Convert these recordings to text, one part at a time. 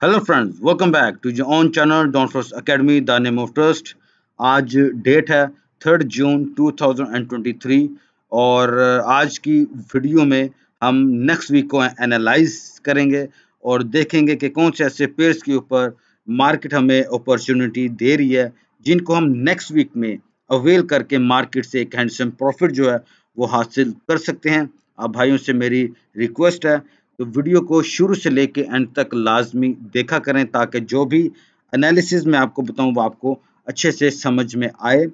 Hello friends, welcome back to your own channel Don First Academy the name of trust. आज date है 3 जून 2023 और आज की video में हम नेक्स्ट वीक को एनालाइज करेंगे और देखेंगे कि कौन से ऐसे पेयर्स के ऊपर मार्केट हमें अपॉर्चुनिटी दे रही है जिनको हम नेक्स्ट वीक में अवेल करके मार्केट से एक हैंडसम प्रॉफिट जो है वो हासिल कर सकते हैं। आप भाइयों से मेरी रिक्वेस्ट है तो वीडियो को शुरू से लेके एंड तक लाजमी देखा करें ताकि जो भी एनालिसिस मैं आपको बताऊं वो आपको अच्छे से समझ में आए।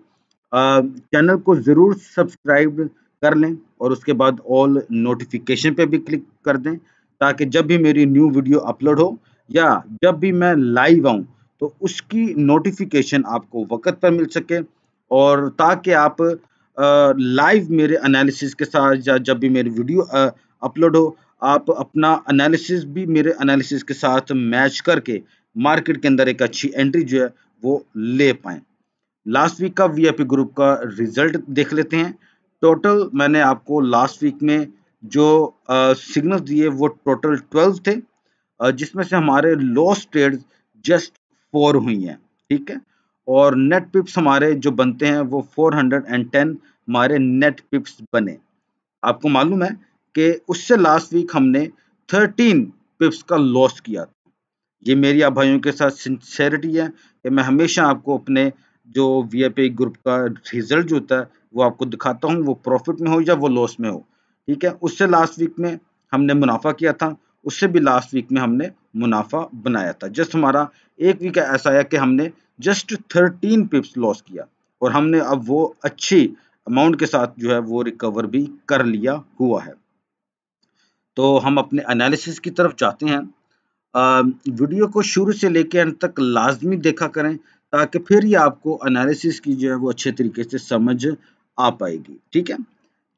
चैनल को ज़रूर सब्सक्राइब कर लें और उसके बाद ऑल नोटिफिकेशन पे भी क्लिक कर दें ताकि जब भी मेरी न्यू वीडियो अपलोड हो या जब भी मैं लाइव आऊं तो उसकी नोटिफिकेशन आपको वक्त पर मिल सके और ताकि आप लाइव मेरे एनालिसिस के साथ या जब भी मेरी वीडियो अपलोड हो आप अपना एनालिसिस भी मेरे एनालिसिस के साथ मैच करके मार्केट के अंदर एक अच्छी एंट्री जो है वो ले पाएं। लास्ट वीक का वीआईपी ग्रुप का रिजल्ट देख लेते हैं। टोटल मैंने आपको लास्ट वीक में जो सिग्नल्स दिए वो टोटल 12 थे, जिसमें से हमारे लॉस ट्रेड जस्ट 4 हुई हैं, ठीक है। और नेट पिप्स हमारे जो बनते हैं वो 410 हमारे नेट पिप्स बने। आपको मालूम है कि उससे लास्ट वीक हमने 13 पिप्स का लॉस किया। ये मेरी आप भाइयों के साथ सिंसेरिटी है कि मैं हमेशा आपको अपने जो वीआईपी ग्रुप का रिजल्ट जो होता है वो आपको दिखाता हूँ, वो प्रॉफिट में हो या वो लॉस में हो, ठीक है। उससे लास्ट वीक में हमने मुनाफा किया था, उससे भी लास्ट वीक में हमने मुनाफा बनाया था। जस्ट हमारा एक वीक ऐसा है कि हमने जस्ट 13 पिप्स लॉस किया और हमने अब वो अच्छी अमाउंट के साथ जो है वो रिकवर भी कर लिया हुआ है। तो हम अपने एनालिसिस की तरफ जाते हैं। वीडियो को शुरू से लेकर अंत तक लाजमी देखा करें ताकि फिर ये आपको एनालिसिस की जो है वो अच्छे तरीके से समझ आ पाएगी, ठीक है।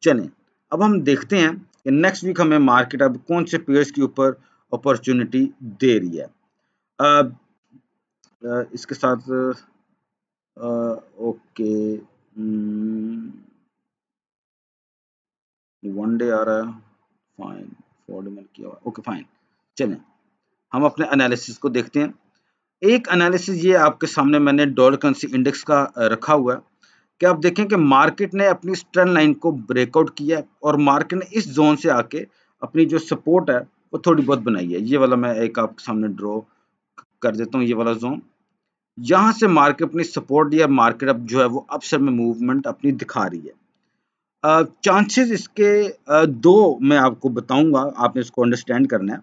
चलें, अब हम देखते हैं कि नेक्स्ट वीक हमें मार्केट अब कौन से पेयर्स के ऊपर अपॉर्चुनिटी दे रही है। इसके साथ ओके, वन डे आ रहा है, फाइन, 40 मिनट किया हुआ, ओके फाइन। चलें, हम अपने एनालिसिस को देखते हैं। एक एनालिसिस ये आपके सामने मैंने डॉलर करेंसी इंडेक्स का रखा हुआ है कि आप देखें कि मार्केट ने अपनी ट्रेंड लाइन को ब्रेकआउट किया है और मार्केट ने इस जोन से आके अपनी जो सपोर्ट है वो थोड़ी बहुत बनाई है। ये वाला मैं एक आपके सामने ड्रॉ कर देता हूँ, ये वाला जोन। यहाँ से मार्केट अपनी सपोर्ट या मार्केट अब जो है वो अपसाइड में मूवमेंट अपनी दिखा रही है। चांसेस इसके दो मैं आपको बताऊंगा, आपने इसको अंडरस्टैंड करना है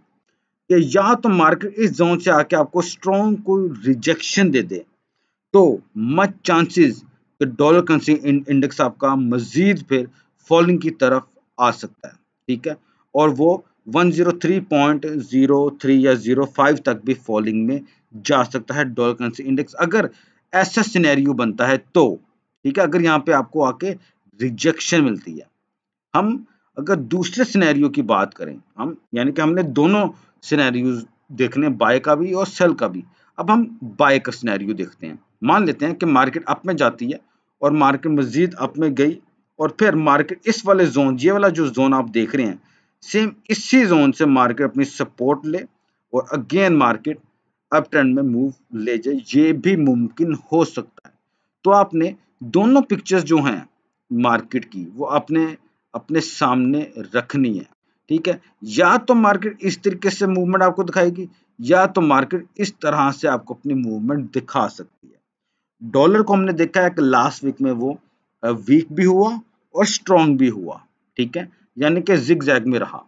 कि या तो मार्केट इस जोन से आके आपको स्ट्रॉन्ग कोई रिजेक्शन दे दे तो मच चांसेस कि डॉलर करेंसी इंडेक्स आपका मजीद फिर फॉलिंग की तरफ आ सकता है, ठीक है। और वो 103.03 या 05 तक भी फॉलिंग में जा सकता है डॉलर करेंसी इंडेक्स, अगर ऐसा सिनेरियो बनता है तो, ठीक है। अगर यहाँ पे आपको आके रिजेक्शन मिलती है, हम अगर दूसरे सिनेरियो की बात करें, हम यानी कि हमने दोनों सिनेरियोज देखने, बाय का भी और सेल का भी। अब हम बाय का सिनेरियो देखते हैं। मान लेते हैं कि मार्केट अप में जाती है और मार्केट मजीद अप में गई और फिर मार्केट इस वाले जोन, ये वाला जो जोन आप देख रहे हैं, सेम इसी जोन से मार्केट अपनी सपोर्ट ले और अगेन मार्केट अप ट्रेंड में मूव ले जाए, ये भी मुमकिन हो सकता है। तो आपने दोनों पिक्चर्स जो हैं मार्केट की वो अपने अपने सामने रखनी है, ठीक है। या तो मार्केट इस तरीके से मूवमेंट आपको दिखाएगी या तो मार्केट इस तरह से आपको अपनी मूवमेंट दिखा सकती है। डॉलर को हमने देखा है कि लास्ट वीक में वो वीक भी हुआ और स्ट्रॉन्ग भी हुआ, ठीक है, यानी कि जिगजैग में रहा।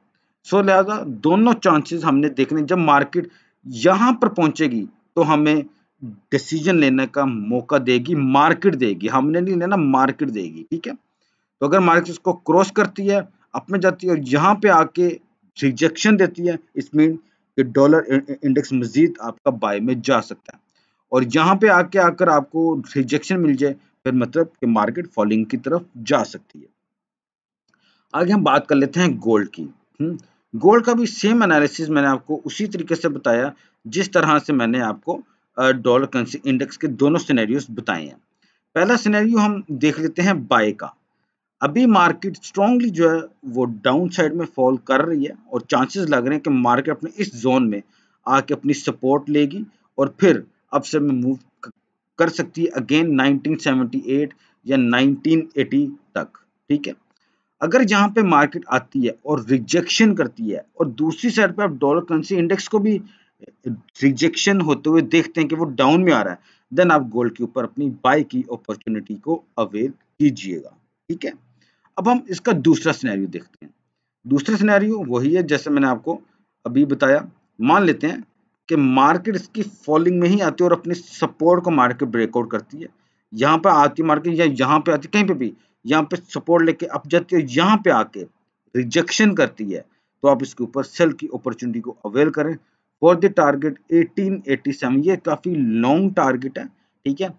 सो लिहाजा दोनों चांसेस हमने देखने, जब मार्केट यहाँ पर पहुंचेगी तो हमें डिसीजन लेने का मौका देगी, मार्केट देगी, हमने नहीं लेना, मार्केट देगी, ठीक है। तो अगर मार्केट इसको क्रॉस करती है, अप में जाती है और यहाँ पे आके रिजेक्शन देती है, इस मीन कि डॉलर इंडेक्स मजीद आपका बाय में जा सकता है। और यहाँ पे आके आकर आपको रिजेक्शन मिल जाए फिर मतलब कि मार्केट फॉलिंग की तरफ जा सकती है। आगे हम बात कर लेते हैं गोल्ड की। गोल्ड का भी सेम एनालिसिस मैंने आपको उसी तरीके से बताया जिस तरह से मैंने आपको डॉलर करेंसी इंडेक्स के दोनों सिनेरियोस बताए हैं। पहला सिनेरियो हम देख लेते हैं बाय का। अभी मार्केट स्ट्रांगली जो है वो डाउन साइड में फॉल कर रही है और चांसेस लग रहे हैं कि मार्केट अपने इस जोन में आके अपनी सपोर्ट लेगी और फिर अपसाइड में मूव कर सकती है अगेन 1978 या 1980 तक, ठीक है। अगर यहाँ पे मार्केट आती है और रिजेक्शन करती है और दूसरी साइड पे आप डॉलर करेंसी इंडेक्स को भी रिजेक्शन होते हुए देखते हैं कि वो डाउन में आ रहा है, देन आप गोल्ड के ऊपर अपनी बाय की अपॉर्चुनिटी को अवेल कीजिएगा, ठीक है। अब हम इसका दूसरा सिनेरियो देखते हैं। दूसरा सिनेरियो वही है जैसे मैंने आपको अभी बताया। मान लेते हैं कि मार्केट इसकी फॉलिंग में ही आती है और अपने सपोर्ट को मार्केट ब्रेकआउट करती है, यहाँ पे आती मार्केट या यहाँ पे आती कहीं पे भी, यहाँ पे सपोर्ट लेके अप जाती है, यहाँ पे आके रिजेक्शन करती है, तो आप इसके ऊपर सेल की अपॉर्चुनिटी को अवेल करें फॉर द टारगेट 1887। ये काफी लॉन्ग टारगेट है, ठीक है।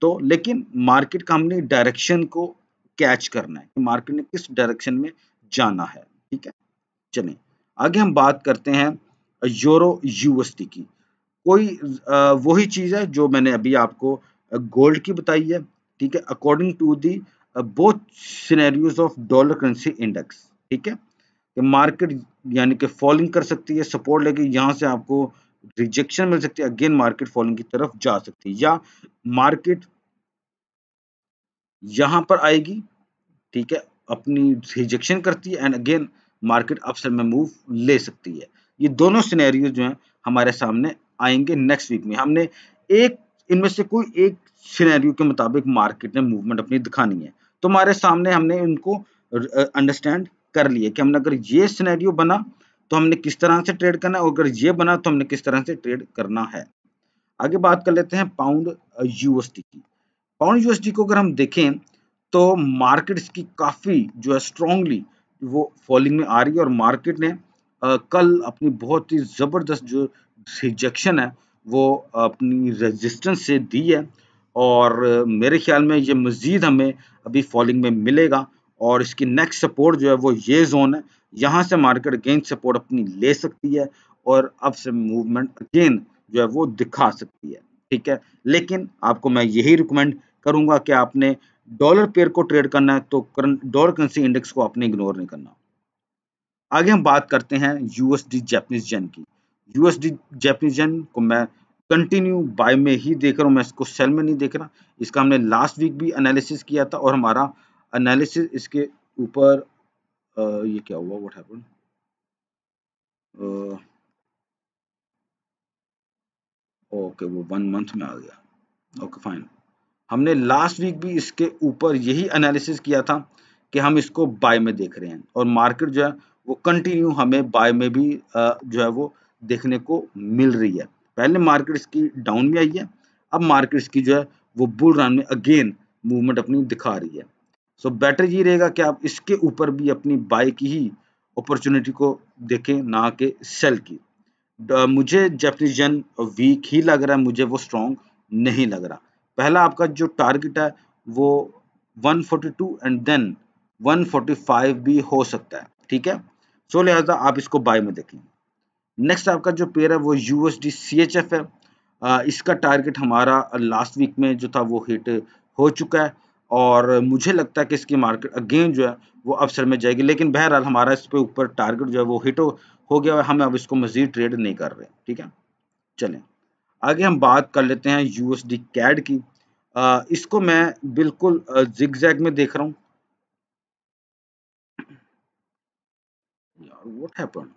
तो लेकिन मार्केट का हमने डायरेक्शन को कैच करना है कि मार्केट ने किस डायरेक्शन में जाना है, ठीक है। चलें आगे हम बात करते हैं यूरो यूएसडी की। कोई वही चीज है जो मैंने अभी आपको गोल्ड की बताई है, ठीक है। According to the both scenarios of dollar currency index, ठीक है, कि मार्केट यानी कि फॉलिंग कर सकती है, सपोर्ट लेके यहाँ से आपको रिजेक्शन मिल सकती है, अगेन मार्केट फॉलिंग की तरफ जा सकती है, या मार्केट यहाँ पर आएगी, ठीक है, अपनी रिजेक्शन करती है एंड अगेन मार्केट अपसाइड में मूव ले सकती है। ये दोनों सिनेरियो जो हैं हमारे सामने आएंगे नेक्स्ट वीक में। हमने एक इनमें से कोई एक सिनेरियो के मुताबिक मार्केट ने मूवमेंट अपनी दिखानी है, तो हमारे सामने हमने उनको अंडरस्टैंड कर लिया कि हमने अगर ये सिनेरियो बना तो हमने किस तरह से ट्रेड करना है, और अगर ये बना तो हमने किस तरह से ट्रेड करना है। आगे बात कर लेते हैं पाउंड यूएसडी की। पाउंड यूएसडी को अगर हम देखें तो मार्केट इसकी काफी जो है स्ट्रांगली वो फॉलिंग में आ रही है, और मार्केट ने कल अपनी बहुत ही जबरदस्त जो रिजेक्शन है वो अपनी रेजिस्टेंस से दी है, और मेरे ख्याल में ये मजीद हमें अभी फॉलिंग में मिलेगा, और इसकी नेक्स्ट सपोर्ट जो है वो ये जोन है, यहाँ से मार्केट अगेन सपोर्ट अपनी ले सकती है और अब से मूवमेंट अगेन जो है वो दिखा सकती है, ठीक है। लेकिन आपको मैं यही रिकमेंड करूंगा कि आपने डॉलर पेयर को ट्रेड करना है तो डॉलर करेंसी इंडेक्स को आपने इग्नोर नहीं करना। आगे हम बात करते हैं यूएसडी जैपनीज जेन की। यूएसडी जैपनीज जेन को मैं कंटिन्यू बाय में ही देख रहा हूँ, मैं इसको सेल में नहीं देख रहा। इसका हमने लास्ट वीक भी एनालिसिस किया था, और हमारा एनालिसिस इसके ऊपर ये क्या हुआ, व्हाट हैपेंड, ओके वो 1 मंथ में आ गया, ओके फाइन। हमने लास्ट वीक भी इसके ऊपर यही एनालिसिस किया था कि हम इसको बाय में देख रहे हैं, और मार्केट जो है वो कंटिन्यू हमें बाय में भी जो है वो देखने को मिल रही है। पहले मार्केट इसकी डाउन में आई है, अब मार्केट इसकी जो है वो बुल रन में अगेन मूवमेंट अपनी दिखा रही है। सो बेटर ये रहेगा कि आप इसके ऊपर भी अपनी बाय की ही अपॉर्चुनिटी को देखें, ना कि सेल की। मुझे जैपनीज येन वीक ही लग रहा है, मुझे वो स्ट्रॉन्ग नहीं लग रहा। पहला आपका जो टारगेट है वो 142 एंड देन 145 भी हो सकता है, ठीक है। सो लिहाजा आप इसको बाय में देखें। नेक्स्ट आपका जो पेयर है वो यूएसडी सीएचएफ है। इसका टारगेट हमारा लास्ट वीक में जो था वो हिट हो चुका है, और मुझे लगता है कि इसकी मार्केट अगेन जो है वो अपसाइड में जाएगी, लेकिन बहरहाल हमारा इस पे ऊपर टारगेट जो है वो हिट हो गया है, हम अब इसको मजीद ट्रेड नहीं कर रहे, ठीक है। चलें आगे हम बात कर लेते हैं यूएसडी कैड की। इसको मैं बिल्कुल जिगजैग में देख रहा हूँ। यार व्हाट हैपेंड,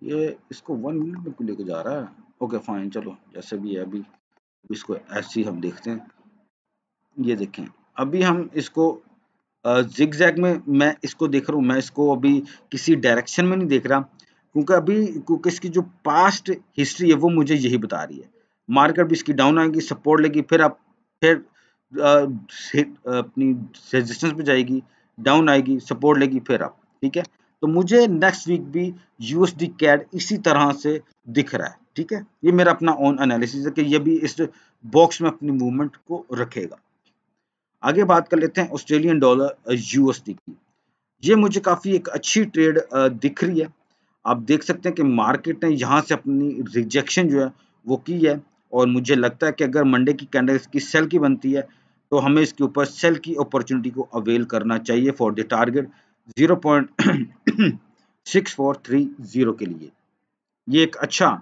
ये इसको 1 मिनट में क्यों लेके जा रहा है। ओके फाइन, चलो जैसे भी है अभी इसको ऐसे ही हम देखते हैं। ये देखें अभी हम इसको जिगजैग में मैं इसको देख रहा हूँ, मैं इसको अभी किसी डायरेक्शन में नहीं देख रहा, क्योंकि इसकी जो पास्ट हिस्ट्री है वो मुझे यही बता रही है। मार्केट भी इसकी डाउन आएगी, सपोर्ट लेगी, फिर आप फिर अपनी रेजिस्टेंस पे जाएगी, डाउन आएगी, सपोर्ट लेगी, फिर आप, ठीक है। तो मुझे नेक्स्ट वीक भी यूएसडी कैड इसी तरह से दिख रहा है, ठीक है। ये मेरा अपना ओन एनालिसिस है कि ये भी इस बॉक्स में अपनी मूवमेंट को रखेगा। आगे बात कर लेते हैं ऑस्ट्रेलियन डॉलर यूएसडी की। ये मुझे काफी एक अच्छी ट्रेड दिख रही है। आप देख सकते हैं कि मार्केट ने यहाँ से अपनी रिजेक्शन जो है वो की है, और मुझे लगता है कि अगर मंडे की कैंडल इसकी सेल की बनती है तो हमें इसके ऊपर सेल की अपॉर्चुनिटी को अवेल करना चाहिए फॉर द टारगेट 0.6430 के लिए। ये एक अच्छा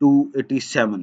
287.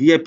VIP